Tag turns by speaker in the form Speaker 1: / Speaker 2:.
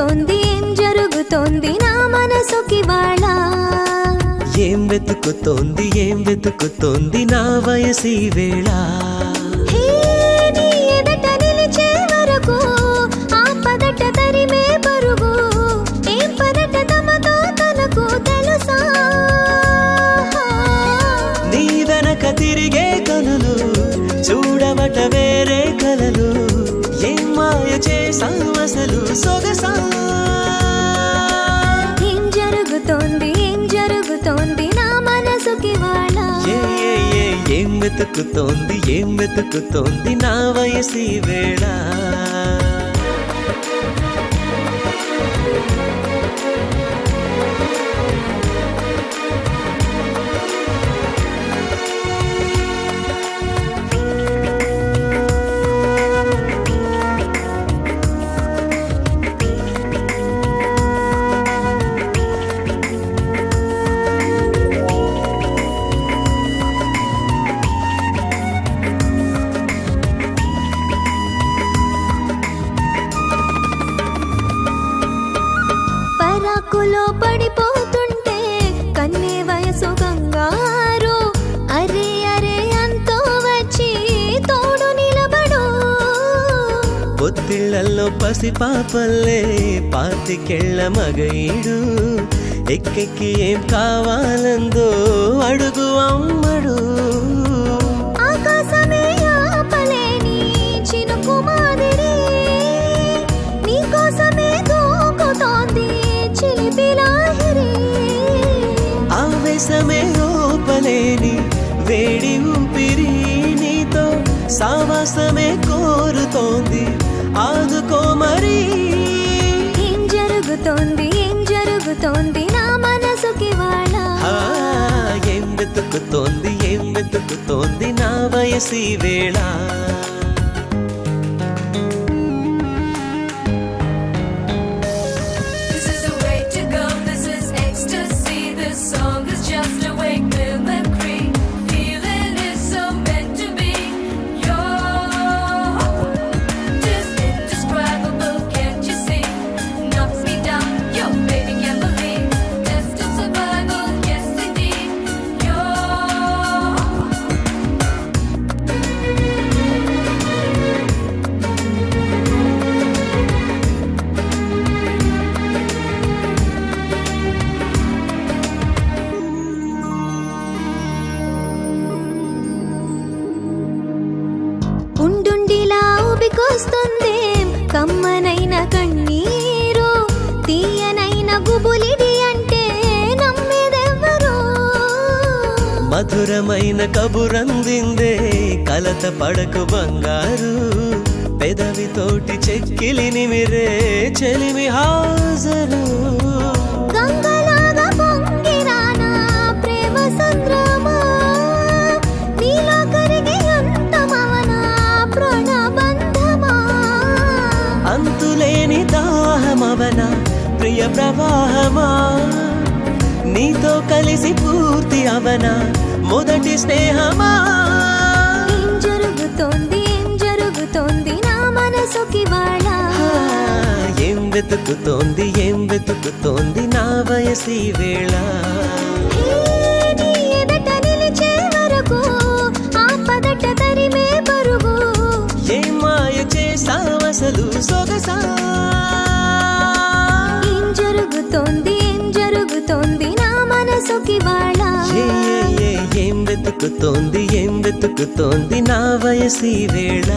Speaker 1: జరుగుతోంది ఏం జరుగుతోంది నా మనసుకి వాళ్ళ
Speaker 2: ఏం వెతుకుతోంది నా వయసి వేళ
Speaker 1: నీ ఎదట నిలిచే వరకు ఆ పదట తరిమే పరుగు ఏం పదట తమతో తనకు తెలుసా
Speaker 2: నీ వెనక తిరిగే కనులు చూడవట వేరే కలలు ఏం మాయ చేసావు అసలు సొగసా
Speaker 1: ఏం జరుగుతోంది నా మనసుకి వాళ్ళ
Speaker 2: ఏం వెతుకుతోంది నా వయసి వేళ
Speaker 1: పరాకులో పడిపోతుంటే కన్నే వయసు గంగారు అరే అరే అంతో వచ్చి తోడు నిలబడు
Speaker 2: పొత్తిళ్లలో పసిపాపల్లే పాతికెళ్ళ మగయిడు ఎక్కెక్కి ఏం కావాలందో అడుగు అమ్మడు
Speaker 1: ఆకాశమే ఆపలేని చినుకు మాదిరి నీకోసమే దూకుతోంది చిలిపిలాహిరి
Speaker 2: ఆవేశమే ఓపలేని వేడి ఊపిరి నీతో సావాసమే కోరుతోంది ఆదుకో మరి
Speaker 1: ఏం జరుగుతోంది నా మనసుకి వాళ్ళ
Speaker 2: ఏం వెతుకుతోంది నా వయసి వేళ
Speaker 1: ఉండుండిలా ఉబికొస్తుంది కమ్మనైన కన్నీరు తీయనైన గుబులిడి అంటే నమ్మేదెవ్వరు
Speaker 2: మధురమైన కబురందిందే కలత పడకు బంగారు పెదవితోటి చెక్కిలి నిమిరే చెలిమి హాజరు
Speaker 1: గంగలాగా పొంగిరానా ప్రేమ సంద్రమా నీలో కరిగి అంతమవనా ప్రాణబంధమా
Speaker 2: అంతులేని దాహమవన ప్రియ ప్రవాహమా నీతో కలిసి పూర్తి అవన మొదటి స్నేహమా
Speaker 1: ఏం జరుగుతోంది నా మనసుకి వాళ్ళ
Speaker 2: ఏం వెతుకుతోంది నా వయసి వేళ
Speaker 1: నీ ఎదట నిలిచే వరకు ఆ పదట తరిమే పరుగు
Speaker 2: ఏం మాయ చేసావసలు సొగసా
Speaker 1: ఏం జరుగుతోంది నా మనసుకి వాళ్ళ
Speaker 2: ఏం వెతుకుతోంది నా వయసి వేళ